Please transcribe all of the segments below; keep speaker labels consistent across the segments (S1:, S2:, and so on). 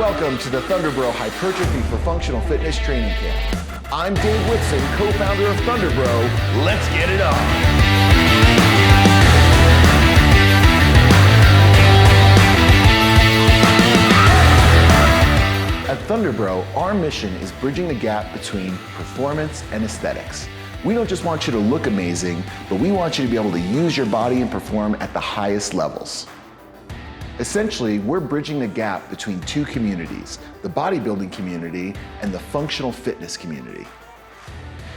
S1: Welcome to the Thundrbro Hypertrophy for Functional Fitness Training Camp. I'm Dave Whitson, co-founder of Thundrbro. Let's get it on. At Thundrbro, our mission is bridging the gap between performance and aesthetics. We don't just want you to look amazing, but we want you to be able to use your body and perform at the highest levels. Essentially, we're bridging the gap between two communities, the bodybuilding community and the functional fitness community.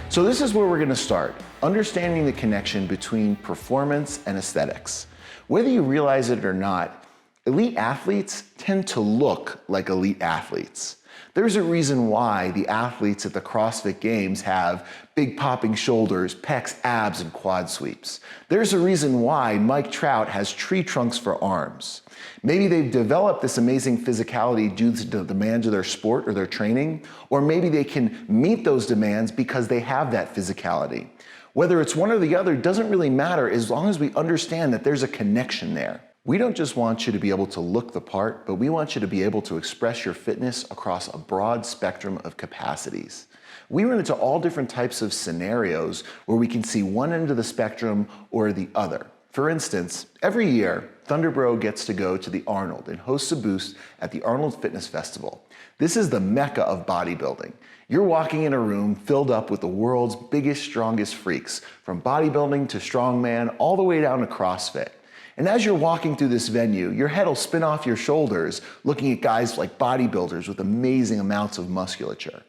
S1: So this is where we're gonna start, understanding the connection between performance and aesthetics. Whether you realize it or not, elite athletes tend to look like elite athletes. There's a reason why the athletes at the CrossFit Games have big popping shoulders, pecs, abs, and quad sweeps. There's a reason why Mike Trout has tree trunks for arms. Maybe they've developed this amazing physicality due to the demands of their sport or their training, or maybe they can meet those demands because they have that physicality. Whether it's one or the other doesn't really matter as long as we understand that there's a connection there. We don't just want you to be able to look the part, but we want you to be able to express your fitness across a broad spectrum of capacities. We run into all different types of scenarios where we can see one end of the spectrum or the other. For instance, every year, Thundrbro gets to go to the Arnold and hosts a booth at the Arnold Fitness Festival. This is the mecca of bodybuilding. You're walking in a room filled up with the world's biggest, strongest freaks, from bodybuilding to strongman, all the way down to CrossFit. And as you're walking through this venue, your head will spin off your shoulders looking at guys like bodybuilders with amazing amounts of musculature.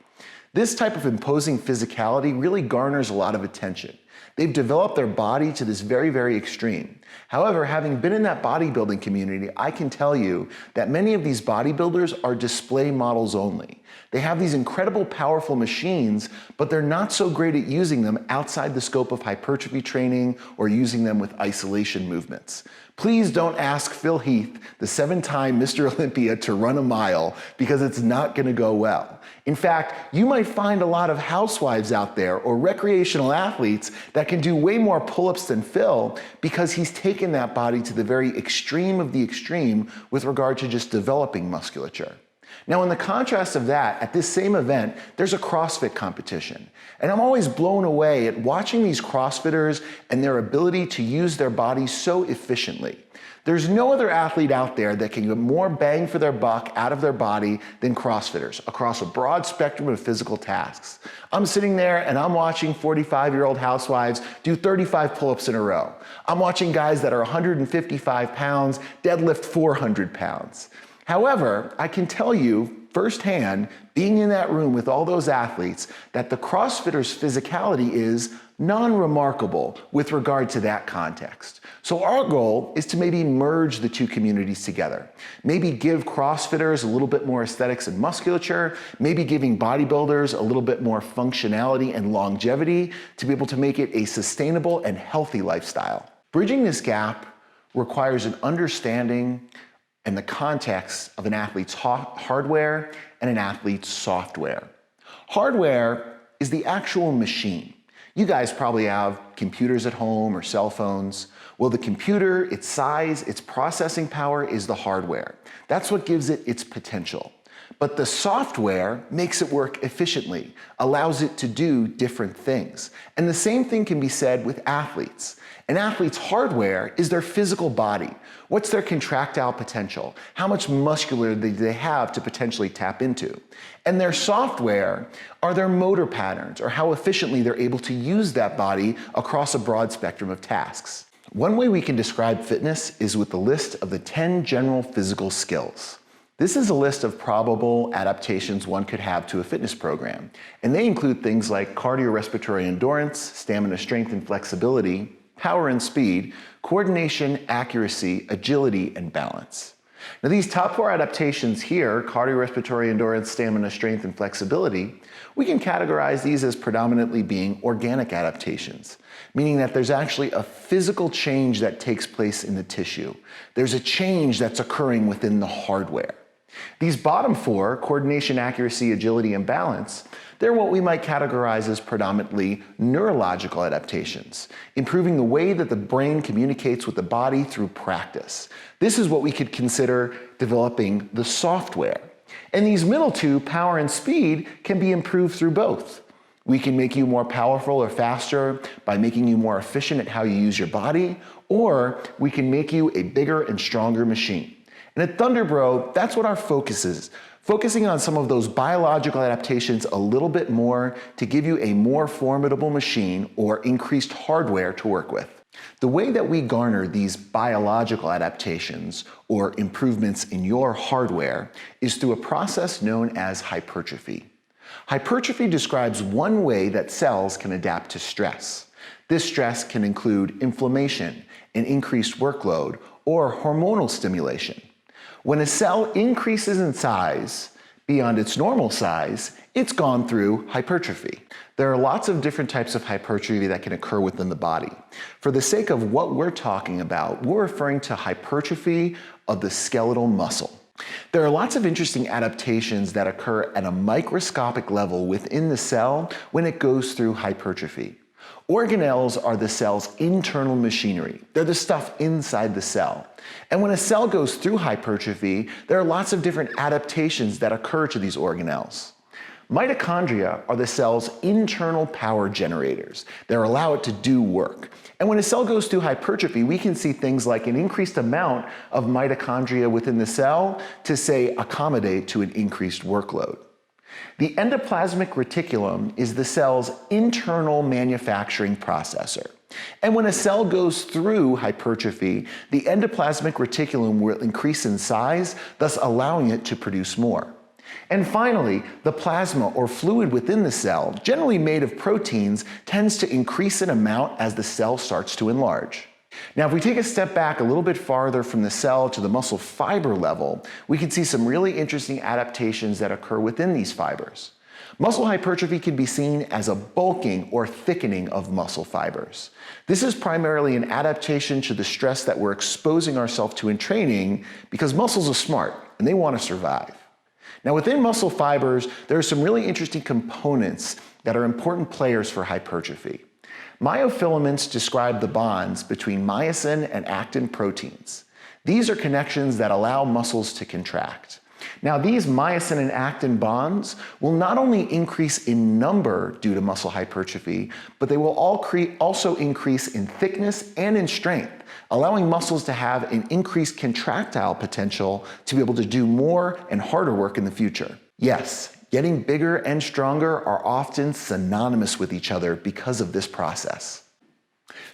S1: This type of imposing physicality really garners a lot of attention. They've developed their body to this very, very extreme. However, having been in that bodybuilding community, I can tell you that many of these bodybuilders are display models only. They have these incredible, powerful machines, but they're not so great at using them outside the scope of hypertrophy training or using them with isolation movements. Please don't ask Phil Heath, the 7-time Mr. Olympia, to run a mile because it's not gonna go well. In fact, you might find a lot of housewives out there or recreational athletes that can do way more pull-ups than Phil because he's taken that body to the very extreme of the extreme with regard to just developing musculature. Now, in the contrast of that, at this same event, there's a CrossFit competition. And I'm always blown away at watching these CrossFitters and their ability to use their bodies so efficiently. There's no other athlete out there that can get more bang for their buck out of their body than CrossFitters across a broad spectrum of physical tasks. I'm sitting there and I'm watching 45-year-old housewives do 35 pull-ups in a row. I'm watching guys that are 155 pounds deadlift 400 pounds. However, I can tell you firsthand, being in that room with all those athletes, that the CrossFitters' physicality is non-remarkable with regard to that context. So our goal is to maybe merge the two communities together. Maybe give CrossFitters a little bit more aesthetics and musculature, maybe giving bodybuilders a little bit more functionality and longevity to be able to make it a sustainable and healthy lifestyle. Bridging this gap requires an understanding and the context of an athlete's hardware and an athlete's software. Hardware is the actual machine. You guys probably have computers at home or cell phones. Well, the computer, its size, its processing power is the hardware. That's what gives it its potential. But the software makes it work efficiently, allows it to do different things. And the same thing can be said with athletes. An athlete's hardware is their physical body. What's their contractile potential? How much muscular do they have to potentially tap into? And their software are their motor patterns, or how efficiently they're able to use that body across a broad spectrum of tasks. One way we can describe fitness is with the list of the 10 general physical skills. This is a list of probable adaptations one could have to a fitness program, and they include things like cardiorespiratory endurance, stamina, strength, and flexibility, power and speed, coordination, accuracy, agility, and balance. Now, these top 4 adaptations here, cardiorespiratory endurance, stamina, strength, and flexibility, we can categorize these as predominantly being organic adaptations, meaning that there's actually a physical change that takes place in the tissue. There's a change that's occurring within the hardware. These bottom 4, coordination, accuracy, agility, and balance, they're what we might categorize as predominantly neurological adaptations, improving the way that the brain communicates with the body through practice. This is what we could consider developing the software. And these middle two, power and speed, can be improved through both. We can make you more powerful or faster by making you more efficient at how you use your body, or we can make you a bigger and stronger machine. And at Thundrbro, that's what our focus is, focusing on some of those biological adaptations a little bit more to give you a more formidable machine or increased hardware to work with. The way that we garner these biological adaptations or improvements in your hardware is through a process known as hypertrophy. Hypertrophy describes one way that cells can adapt to stress. This stress can include inflammation, an increased workload, or hormonal stimulation. When a cell increases in size beyond its normal size, it's gone through hypertrophy. There are lots of different types of hypertrophy that can occur within the body. For the sake of what we're talking about, we're referring to hypertrophy of the skeletal muscle. There are lots of interesting adaptations that occur at a microscopic level within the cell when it goes through hypertrophy. Organelles are the cell's internal machinery. They're the stuff inside the cell. And when a cell goes through hypertrophy, there are lots of different adaptations that occur to these organelles. Mitochondria are the cell's internal power generators. They allow it to do work. And when a cell goes through hypertrophy, we can see things like an increased amount of mitochondria within the cell to, say, accommodate to an increased workload. The endoplasmic reticulum is the cell's internal manufacturing processor. And when a cell goes through hypertrophy, the endoplasmic reticulum will increase in size, thus allowing it to produce more. And finally, the plasma or fluid within the cell, generally made of proteins, tends to increase in amount as the cell starts to enlarge. Now, if we take a step back a little bit farther from the cell to the muscle fiber level, we can see some really interesting adaptations that occur within these fibers. Muscle hypertrophy can be seen as a bulking or thickening of muscle fibers. This is primarily an adaptation to the stress that we're exposing ourselves to in training because muscles are smart and they want to survive. Now, within muscle fibers, there are some really interesting components that are important players for hypertrophy. Myofilaments describe the bonds between myosin and actin proteins. These are connections that allow muscles to contract. Now, these myosin and actin bonds will not only increase in number due to muscle hypertrophy, but they will also increase in thickness and in strength, allowing muscles to have an increased contractile potential to be able to do more and harder work in the future. Yes, getting bigger and stronger are often synonymous with each other because of this process.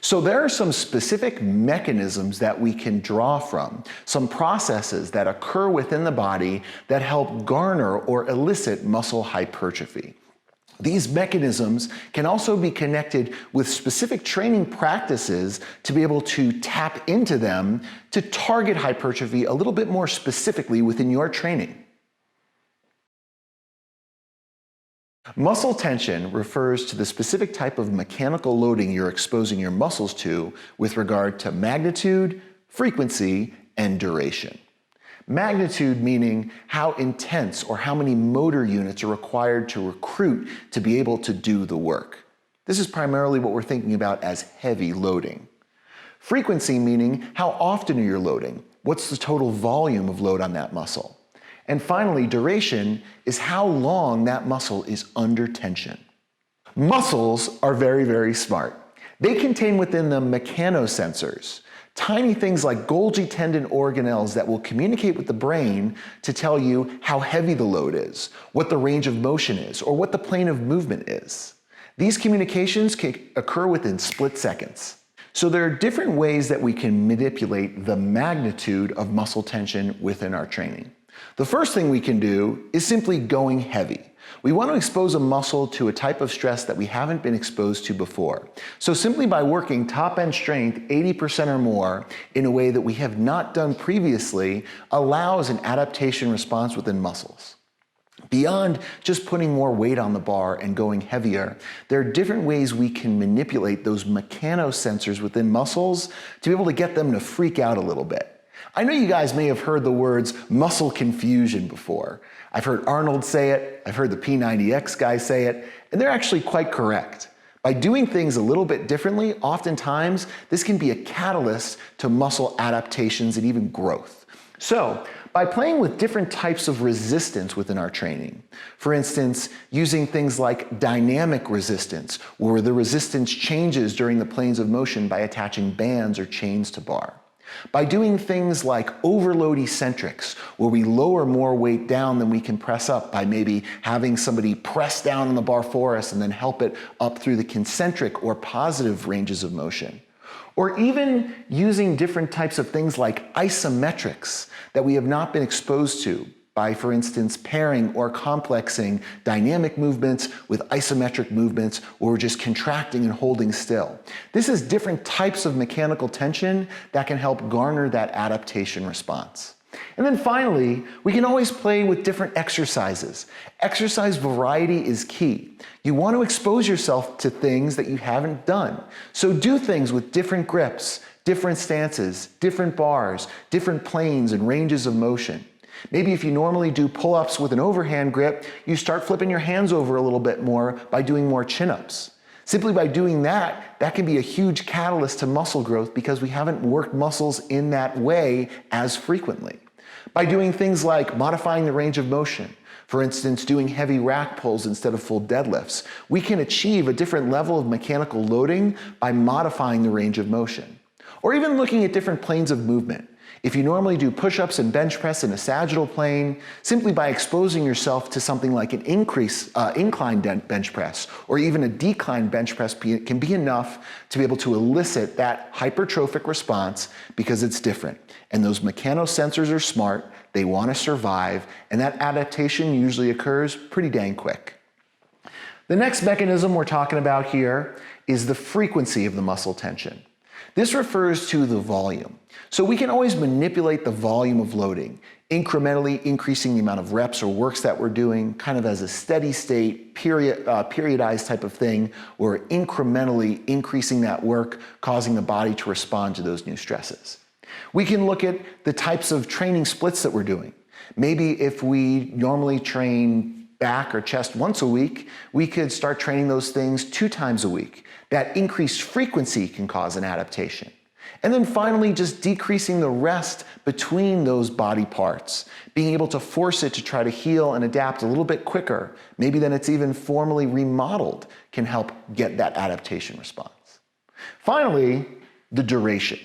S1: So there are some specific mechanisms that we can draw from, some processes that occur within the body that help garner or elicit muscle hypertrophy. These mechanisms can also be connected with specific training practices to be able to tap into them to target hypertrophy a little bit more specifically within your training. Muscle tension refers to the specific type of mechanical loading you're exposing your muscles to with regard to magnitude, frequency, and duration. Magnitude meaning how intense or how many motor units are required to recruit to be able to do the work. This is primarily what we're thinking about as heavy loading. Frequency meaning how often are you loading? What's the total volume of load on that muscle? And finally, duration is how long that muscle is under tension. Muscles are very, very smart. They contain within them mechanosensors, tiny things like Golgi tendon organelles that will communicate with the brain to tell you how heavy the load is, what the range of motion is, or what the plane of movement is. These communications can occur within split seconds. So there are different ways that we can manipulate the magnitude of muscle tension within our training. The first thing we can do is simply going heavy. We want to expose a muscle to a type of stress that we haven't been exposed to before. So simply by working top end strength 80% or more in a way that we have not done previously allows an adaptation response within muscles. Beyond just putting more weight on the bar and going heavier, there are different ways we can manipulate those mechanosensors within muscles to be able to get them to freak out a little bit. I know you guys may have heard the words muscle confusion before. I've heard Arnold say it, I've heard the P90X guy say it, and they're actually quite correct. By doing things a little bit differently, oftentimes this can be a catalyst to muscle adaptations and even growth. So, By playing with different types of resistance within our training, for instance, using things like dynamic resistance, where the resistance changes during the planes of motion by attaching bands or chains to bar. By doing things like overload eccentrics, where we lower more weight down than we can press up by maybe having somebody press down on the bar for us and then help it up through the concentric or positive ranges of motion. Or even using different types of things like isometrics that we have not been exposed to by, for instance, pairing or complexing dynamic movements with isometric movements, or just contracting and holding still. This is different types of mechanical tension that can help garner that adaptation response. And then finally, we can always play with different exercises. Exercise variety is key. You want to expose yourself to things that you haven't done. So do things with different grips, different stances, different bars, different planes and ranges of motion. Maybe if you normally do pull-ups with an overhand grip, you start flipping your hands over a little bit more by doing more chin-ups. Simply by doing that, that can be a huge catalyst to muscle growth because we haven't worked muscles in that way as frequently. By doing things like modifying the range of motion, for instance, doing heavy rack pulls instead of full deadlifts, we can achieve a different level of mechanical loading by modifying the range of motion. Or even looking at different planes of movement. If you normally do push-ups and bench press in a sagittal plane, simply by exposing yourself to something like an incline bench press or even a decline bench press can be enough to be able to elicit that hypertrophic response because it's different. And those mechanosensors are smart, they want to survive, and that adaptation usually occurs pretty dang quick. The next mechanism we're talking about here is the frequency of the muscle tension. This refers to the volume. So we can always manipulate the volume of loading, incrementally increasing the amount of reps or works that we're doing, kind of as a steady state, periodized type of thing, or incrementally increasing that work, causing the body to respond to those new stresses. We can look at the types of training splits that we're doing. Maybe if we normally train back or chest once a week, we could start training those things 2 times a week. That increased frequency can cause an adaptation. And then finally, just decreasing the rest between those body parts, being able to force it to try to heal and adapt a little bit quicker, maybe than it's even formally remodeled, can help get that adaptation response. Finally, the duration.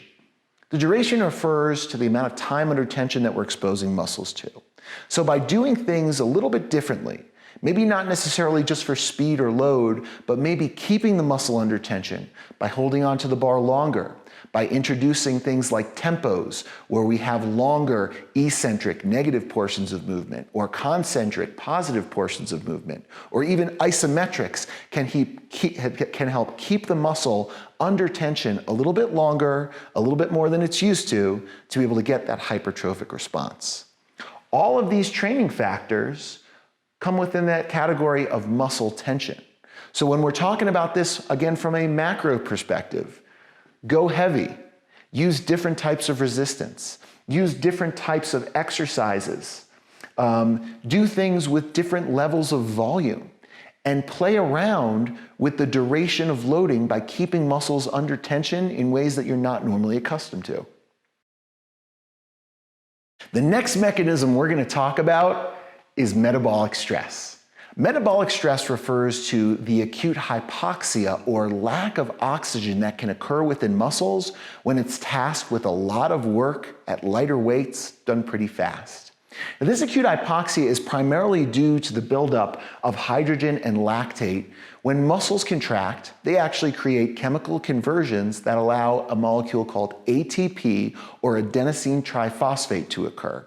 S1: The duration refers to the amount of time under tension that we're exposing muscles to. So by doing things a little bit differently, maybe not necessarily just for speed or load, but maybe keeping the muscle under tension by holding onto the bar longer, by introducing things like tempos, where we have longer eccentric negative portions of movement, or concentric positive portions of movement, or even isometrics can help keep the muscle under tension a little bit longer, a little bit more than it's used to be able to get that hypertrophic response. All of these training factors come within that category of muscle tension. So when we're talking about this, again, from a macro perspective, go heavy, use different types of resistance, use different types of exercises, do things with different levels of volume, and play around with the duration of loading by keeping muscles under tension in ways that you're not normally accustomed to. The next mechanism we're going to talk about is metabolic stress. Metabolic stress refers to the acute hypoxia or lack of oxygen that can occur within muscles when it's tasked with a lot of work at lighter weights done pretty fast. Now, this acute hypoxia is primarily due to the buildup of hydrogen and lactate. When muscles contract, they actually create chemical conversions that allow a molecule called ATP or adenosine triphosphate to occur.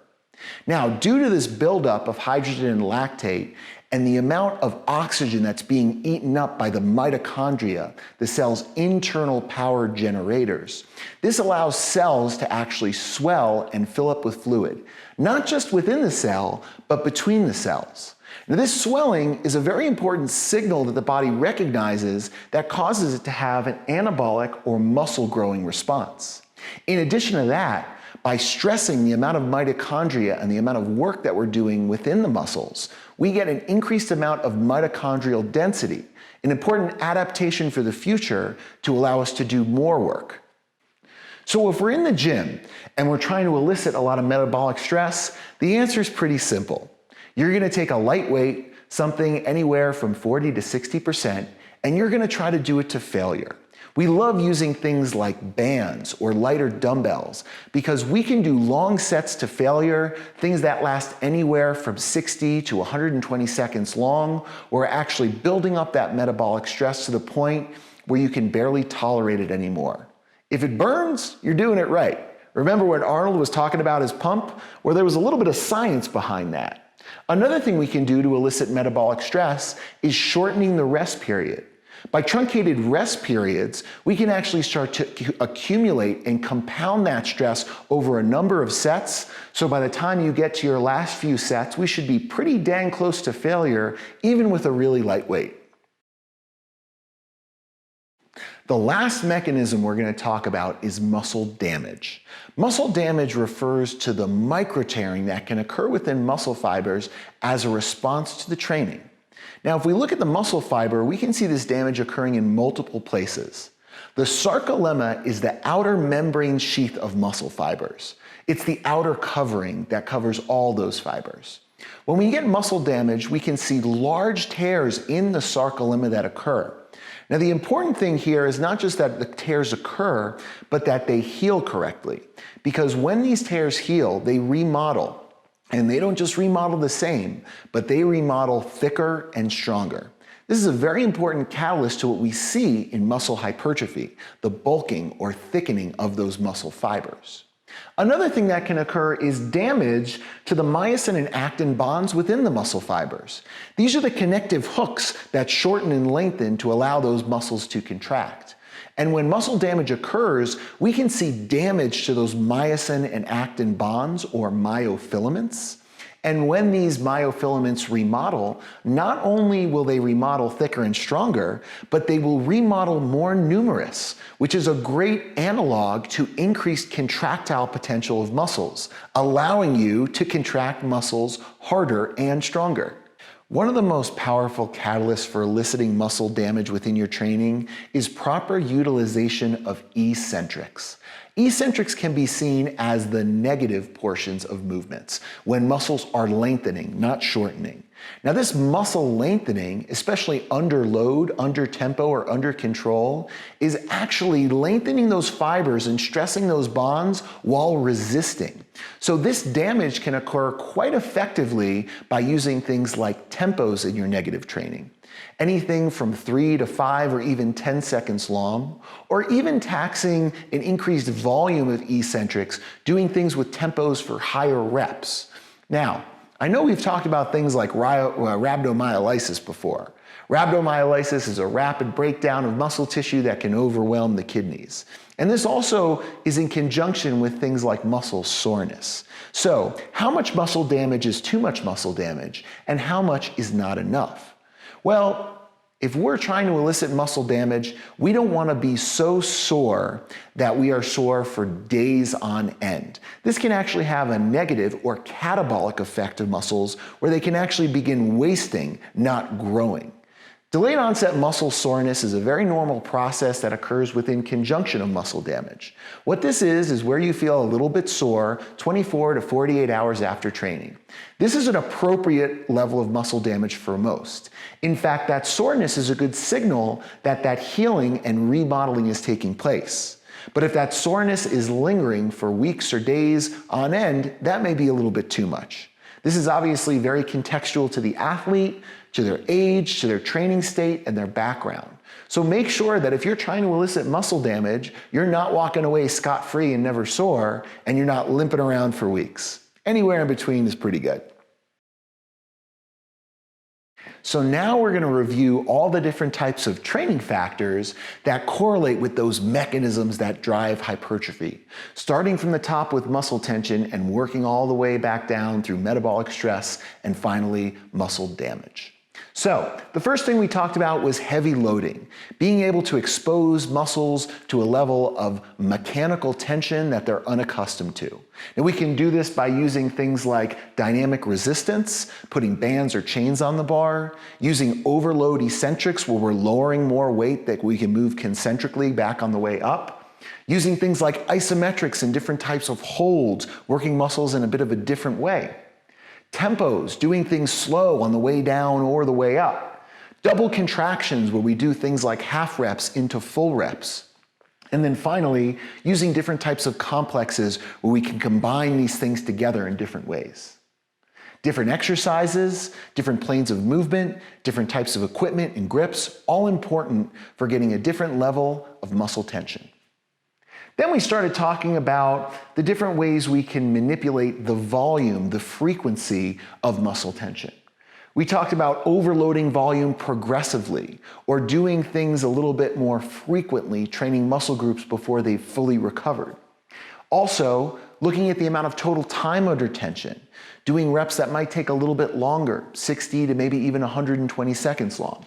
S1: Now, due to this buildup of hydrogen and lactate and the amount of oxygen that's being eaten up by the mitochondria, the cell's internal power generators, this allows cells to actually swell and fill up with fluid, not just within the cell, but between the cells. Now, this swelling is a very important signal that the body recognizes that causes it to have an anabolic or muscle growing response. In addition to that, by stressing the amount of mitochondria and the amount of work that we're doing within the muscles, we get an increased amount of mitochondrial density, an important adaptation for the future to allow us to do more work. So So if we're in the gym and we're trying to elicit a lot of metabolic stress, the answer is pretty simple. You're gonna take a light weight, something anywhere from 40 to 60%, and you're gonna try to do it to failure. We love using things like bands or lighter dumbbells because we can do long sets to failure, things that last anywhere from 60 to 120 seconds long, or actually building up that metabolic stress to the point where you can barely tolerate it anymore. If it burns, you're doing it right. Remember when Arnold was talking about his pump, where there was a little bit of science behind that. Another thing we can do to elicit metabolic stress is shortening the rest period. By truncated rest periods, we can actually start to accumulate and compound that stress over a number of sets. So by the time you get to your last few sets, we should be pretty dang close to failure, even with a really light weight. The last mechanism we're going to talk about is muscle damage. Muscle damage refers to the micro-tearing that can occur within muscle fibers as a response to the training. Now, if we look at the muscle fiber, we can see this damage occurring in multiple places. The sarcolemma is the outer membrane sheath of muscle fibers. It's the outer covering that covers all those fibers. When we get muscle damage, we can see large tears in the sarcolemma that occur. Now, the important thing here is not just that the tears occur, but that they heal correctly. Because when these tears heal, they remodel. And they don't just remodel the same, but they remodel thicker and stronger. This is a very important catalyst to what we see in muscle hypertrophy, the bulking or thickening of those muscle fibers. Another thing that can occur is damage to the myosin and actin bonds within the muscle fibers. These are the connective hooks that shorten and lengthen to allow those muscles to contract. And when muscle damage occurs, we can see damage to those myosin and actin bonds or myofilaments. And when these myofilaments remodel, not only will they remodel thicker and stronger, but they will remodel more numerous, which is a great analog to increased contractile potential of muscles, allowing you to contract muscles harder and stronger. One of the most powerful catalysts for eliciting muscle damage within your training is proper utilization of eccentrics. Eccentrics can be seen as the negative portions of movements, when muscles are lengthening, not shortening. Now, this muscle lengthening, especially under load, under tempo, or under control, is actually lengthening those fibers and stressing those bonds while resisting. So this damage can occur quite effectively by using things like tempos in your negative training. Anything from 3 to 5 or even 10 seconds long, or even taxing an increased volume of eccentrics, doing things with tempos for higher reps. Now, I know we've talked about things like rhabdomyolysis before. Rhabdomyolysis is a rapid breakdown of muscle tissue that can overwhelm the kidneys. And this also is in conjunction with things like muscle soreness. So, how much muscle damage is too much muscle damage, and how much is not enough? Well, if we're trying to elicit muscle damage, we don't want to be so sore that we are sore for days on end. This can actually have a negative or catabolic effect of muscles where they can actually begin wasting, not growing. Delayed onset muscle soreness is a very normal process that occurs within conjunction of muscle damage. What this is where you feel a little bit sore 24 to 48 hours after training. This is an appropriate level of muscle damage for most. In fact, that soreness is a good signal that that healing and remodeling is taking place. But if that soreness is lingering for weeks or days on end, that may be a little bit too much. This is obviously very contextual to the athlete, to their age, to their training state, and their background. So make sure that if you're trying to elicit muscle damage, you're not walking away scot-free and never sore, and you're not limping around for weeks. Anywhere in between is pretty good. So now we're going to review all the different types of training factors that correlate with those mechanisms that drive hypertrophy, starting from the top with muscle tension and working all the way back down through metabolic stress and finally muscle damage. So the first thing we talked about was heavy loading, being able to expose muscles to a level of mechanical tension that they're unaccustomed to. And we can do this by using things like dynamic resistance, putting bands or chains on the bar, using overload eccentrics where we're lowering more weight that we can move concentrically back on the way up, Using things like isometrics and different types of holds, working muscles in a bit of a different way. Tempos, doing things slow on the way down or the way up. Double contractions where we do things like half reps into full reps. And then finally, using different types of complexes where we can combine these things together in different ways. Different exercises, different planes of movement, different types of equipment and grips, all important for getting a different level of muscle tension. Then we started talking about the different ways we can manipulate the volume, the frequency of muscle tension. We talked about overloading volume progressively or doing things a little bit more frequently, training muscle groups before they've fully recovered. Also, looking at the amount of total time under tension, doing reps that might take a little bit longer, 60 to maybe even 120 seconds long.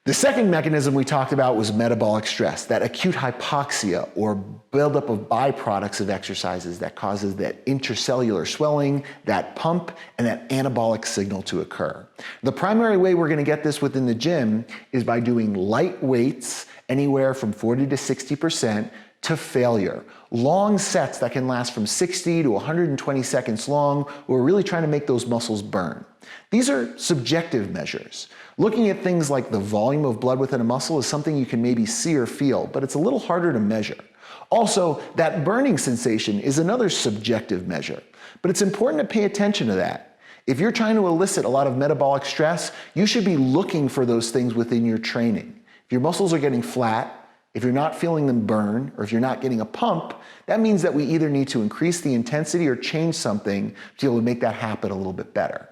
S1: The second mechanism we talked about was metabolic stress, that acute hypoxia or buildup of byproducts of exercises that causes that intercellular swelling, that pump, and that anabolic signal to occur. The primary way we're going to get this within the gym is by doing light weights, anywhere from 40 to 60%, to failure. Long sets that can last from 60 to 120 seconds long. We're really trying to make those muscles burn. These are subjective measures. Looking at things like the volume of blood within a muscle is something you can maybe see or feel, but it's a little harder to measure. Also, that burning sensation is another subjective measure, but it's important to pay attention to that. If you're trying to elicit a lot of metabolic stress, you should be looking for those things within your training. If your muscles are getting flat, if you're not feeling them burn, or if you're not getting a pump, that means that we either need to increase the intensity or change something to be able to make that happen a little bit better.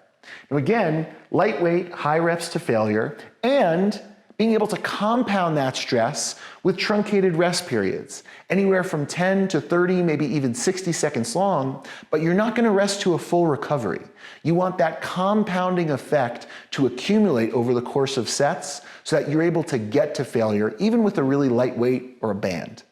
S1: Now again, lightweight, high reps to failure, and being able to compound that stress with truncated rest periods, anywhere from 10 to 30, maybe even 60 seconds long, but you're not going to rest to a full recovery. You want that compounding effect to accumulate over the course of sets so that you're able to get to failure, even with a really light weight or a band.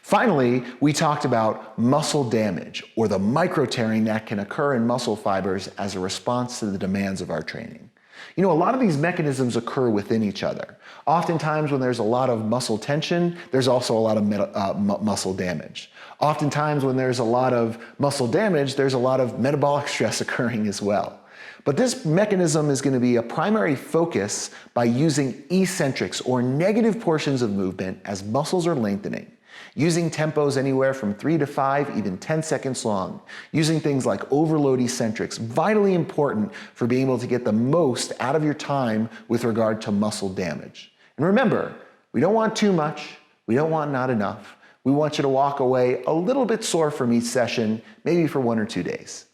S1: Finally, we talked about muscle damage, or the micro-tearing that can occur in muscle fibers as a response to the demands of our training. You know, a lot of these mechanisms occur within each other. Oftentimes when there's a lot of muscle tension, there's also a lot of muscle damage. Oftentimes when there's a lot of muscle damage, there's a lot of metabolic stress occurring as well. But this mechanism is going to be a primary focus by using eccentrics, or negative portions of movement as muscles are lengthening. Using tempos anywhere from 3 to 5, even 10 seconds long. Using things like overload eccentrics, vitally important for being able to get the most out of your time with regard to muscle damage. And remember, we don't want too much, we don't want not enough. We want you to walk away a little bit sore from each session, maybe for 1 or 2 days.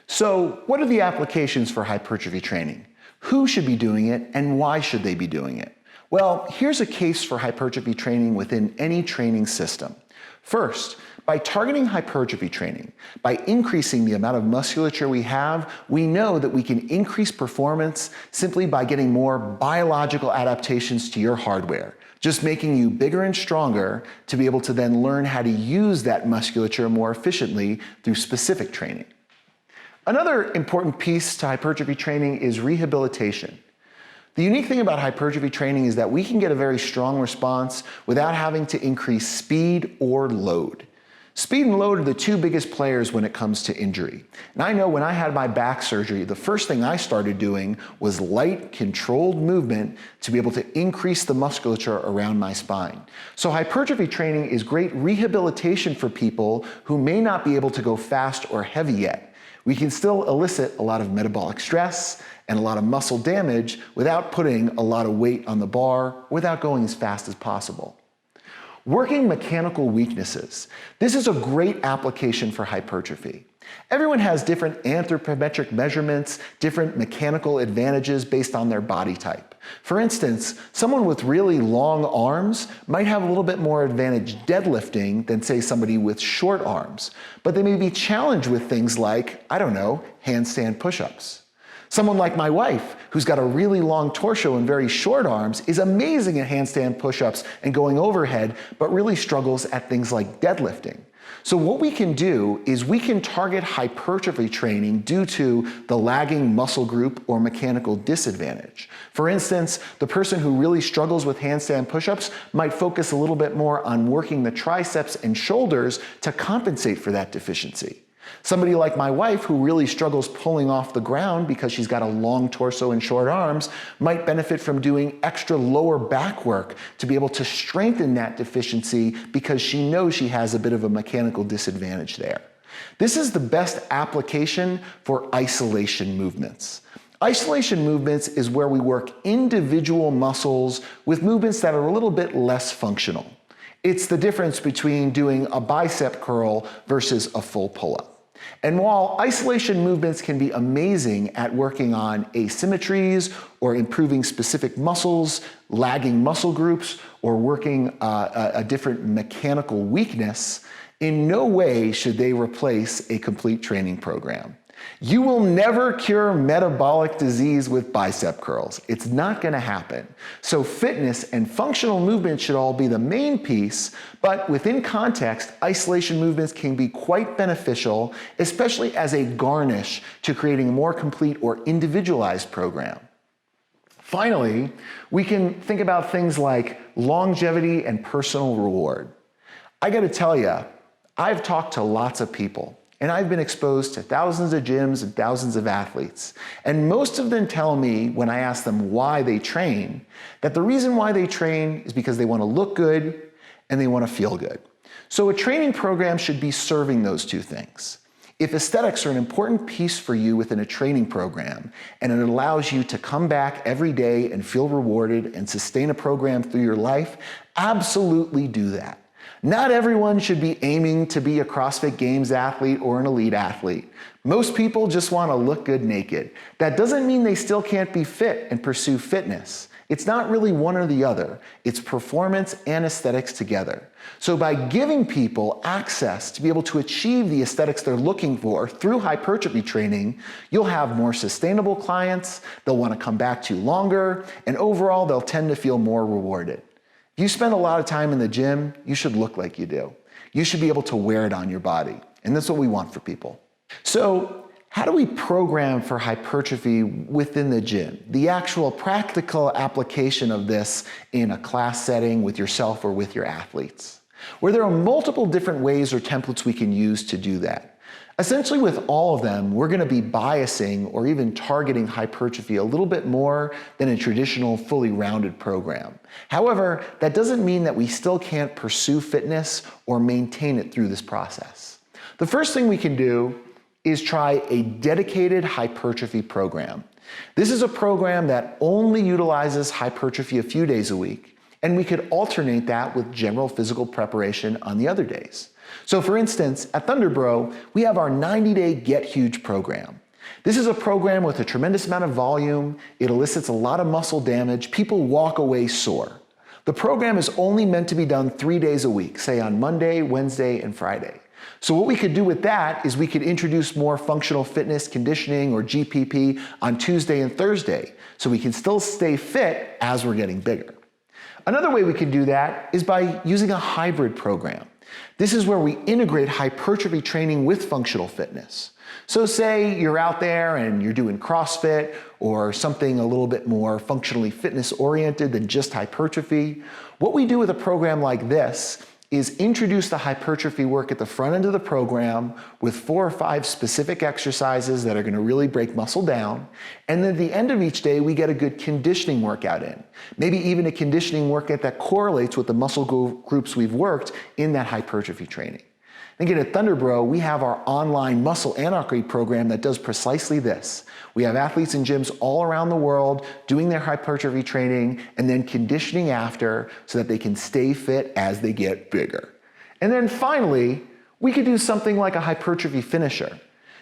S1: So what are the applications for hypertrophy training? Who should be doing it, and why should they be doing it? Well, here's a case for hypertrophy training within any training system. First, by targeting hypertrophy training, by increasing the amount of musculature we have, we know that we can increase performance simply by getting more biological adaptations to your hardware, just making you bigger and stronger to be able to then learn how to use that musculature more efficiently through specific training. Another important piece to hypertrophy training is rehabilitation. The unique thing about hypertrophy training is that we can get a very strong response without having to increase speed or load. Speed and load are the two biggest players when it comes to injury. And I know when I had my back surgery, the first thing I started doing was light, controlled movement to be able to increase the musculature around my spine. So hypertrophy training is great rehabilitation for people who may not be able to go fast or heavy yet. We can still elicit a lot of metabolic stress and a lot of muscle damage without putting a lot of weight on the bar, without going as fast as possible. Working mechanical weaknesses. This is a great application for hypertrophy. Everyone has different anthropometric measurements, different mechanical advantages based on their body type. For instance, someone with really long arms might have a little bit more advantage deadlifting than, say, somebody with short arms, but they may be challenged with things like, I don't know, handstand push-ups. Someone like my wife, who's got a really long torso and very short arms, is amazing at handstand push-ups and going overhead, but really struggles at things like deadlifting. So what we can do is we can target hypertrophy training due to the lagging muscle group or mechanical disadvantage. For instance, the person who really struggles with handstand push-ups might focus a little bit more on working the triceps and shoulders to compensate for that deficiency. Somebody like my wife, who really struggles pulling off the ground because she's got a long torso and short arms, might benefit from doing extra lower back work to be able to strengthen that deficiency because she knows she has a bit of a mechanical disadvantage there. This is the best application for isolation movements. Isolation movements is where we work individual muscles with movements that are a little bit less functional. It's the difference between doing a bicep curl versus a full pull-up. And while isolation movements can be amazing at working on asymmetries or improving specific muscles, lagging muscle groups, or working a different mechanical weakness, in no way should they replace a complete training program. You will never cure metabolic disease with bicep curls. It's not going to happen. So fitness and functional movement should all be the main piece, but within context, isolation movements can be quite beneficial, especially as a garnish to creating a more complete or individualized program. Finally, we can think about things like longevity and personal reward. I got to tell you, I've talked to lots of people, and I've been exposed to thousands of gyms and thousands of athletes. And most of them tell me, when I ask them why they train, that the reason why they train is because they want to look good and they want to feel good. So a training program should be serving those two things. If aesthetics are an important piece for you within a training program, and it allows you to come back every day and feel rewarded and sustain a program through your life, absolutely do that. Not everyone should be aiming to be a CrossFit Games athlete or an elite athlete. Most people just want to look good naked. That doesn't mean they still can't be fit and pursue fitness. It's not really one or the other. It's performance and aesthetics together. So by giving people access to be able to achieve the aesthetics they're looking for through hypertrophy training, you'll have more sustainable clients, they'll want to come back to you longer, and overall they'll tend to feel more rewarded. If you spend a lot of time in the gym, you should look like you do. You should be able to wear it on your body. And that's what we want for people. So how do we program for hypertrophy within the gym? The actual practical application of this in a class setting with yourself or with your athletes, where there are multiple different ways or templates we can use to do that. Essentially with all of them, we're going to be biasing or even targeting hypertrophy a little bit more than a traditional fully rounded program. However, that doesn't mean that we still can't pursue fitness or maintain it through this process. The first thing we can do is try a dedicated hypertrophy program. This is a program that only utilizes hypertrophy a few days a week, and we could alternate that with general physical preparation on the other days. So for instance, at Thundrbro, we have our 90-day Get Huge program. This is a program with a tremendous amount of volume. It elicits a lot of muscle damage. People walk away sore. The program is only meant to be done 3 days a week, say on Monday, Wednesday, and Friday. So what we could do with that is we could introduce more functional fitness, conditioning, or GPP on Tuesday and Thursday, so we can still stay fit as we're getting bigger. Another way we can do that is by using a hybrid program. This is where we integrate hypertrophy training with functional fitness. So say you're out there and you're doing CrossFit or something a little bit more functionally fitness oriented than just hypertrophy. What we do with a program like this is introduce the hypertrophy work at the front end of the program with 4 or 5 specific exercises that are going to really break muscle down. And then at the end of each day, we get a good conditioning workout in. Maybe even a conditioning workout that correlates with the muscle groups we've worked in that hypertrophy training. Again, at Thundrbro, we have our online muscle anarchy program that does precisely this. We have athletes in gyms all around the world doing their hypertrophy training and then conditioning after so that they can stay fit as they get bigger. And then finally, we could do something like a hypertrophy finisher.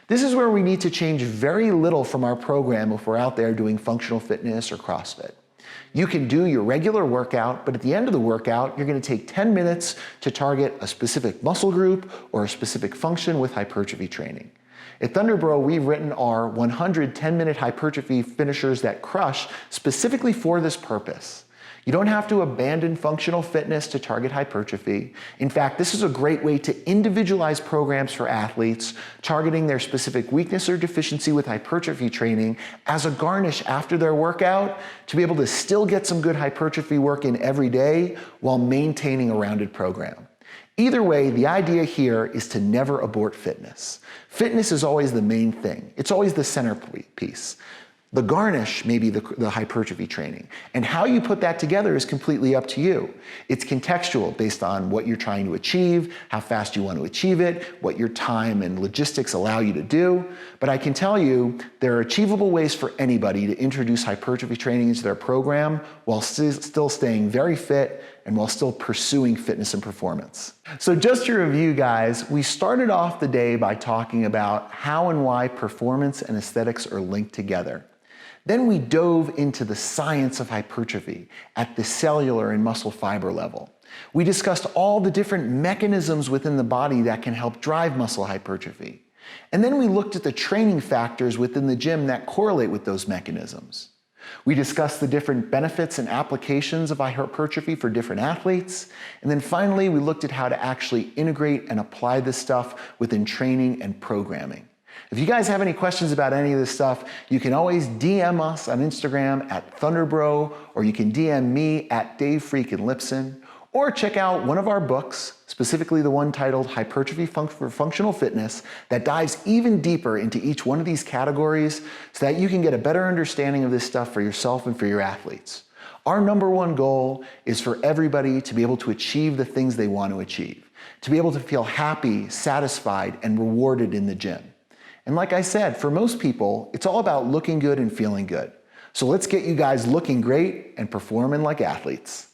S1: This is where we need to change very little from our program if we're out there doing functional fitness or CrossFit. You can do your regular workout, but at the end of the workout, you're going to take 10 minutes to target a specific muscle group or a specific function with hypertrophy training. At Thundrbro, we've written our 100 10-minute hypertrophy finishers that crush specifically for this purpose. You don't have to abandon functional fitness to target hypertrophy. In fact, this is a great way to individualize programs for athletes, targeting their specific weakness or deficiency with hypertrophy training as a garnish after their workout to be able to still get some good hypertrophy work in every day while maintaining a rounded program. Either way, the idea here is to never abort fitness. Fitness is always the main thing. It's always the centerpiece. The garnish may be the hypertrophy training. And how you put that together is completely up to you. It's contextual based on what you're trying to achieve, how fast you want to achieve it, what your time and logistics allow you to do. But I can tell you, there are achievable ways for anybody to introduce hypertrophy training into their program while still staying very fit and while still pursuing fitness and performance. So just to review, guys, we started off the day by talking about how and why performance and aesthetics are linked together. Then we dove into the science of hypertrophy at the cellular and muscle fiber level. We discussed all the different mechanisms within the body that can help drive muscle hypertrophy. And then we looked at the training factors within the gym that correlate with those mechanisms. We discussed the different benefits and applications of hypertrophy for different athletes. And then finally, we looked at how to actually integrate and apply this stuff within training and programming. If you guys have any questions about any of this stuff, you can always DM us on Instagram at Thundrbro, or you can DM me at DaveFreakinLipson, or check out one of our books, specifically the one titled Hypertrophy for Functional Fitness, that dives even deeper into each one of these categories so that you can get a better understanding of this stuff for yourself and for your athletes. Our number one goal is for everybody to be able to achieve the things they want to achieve, to be able to feel happy, satisfied, and rewarded in the gym. And like I said, for most people, it's all about looking good and feeling good. So let's get you guys looking great and performing like athletes.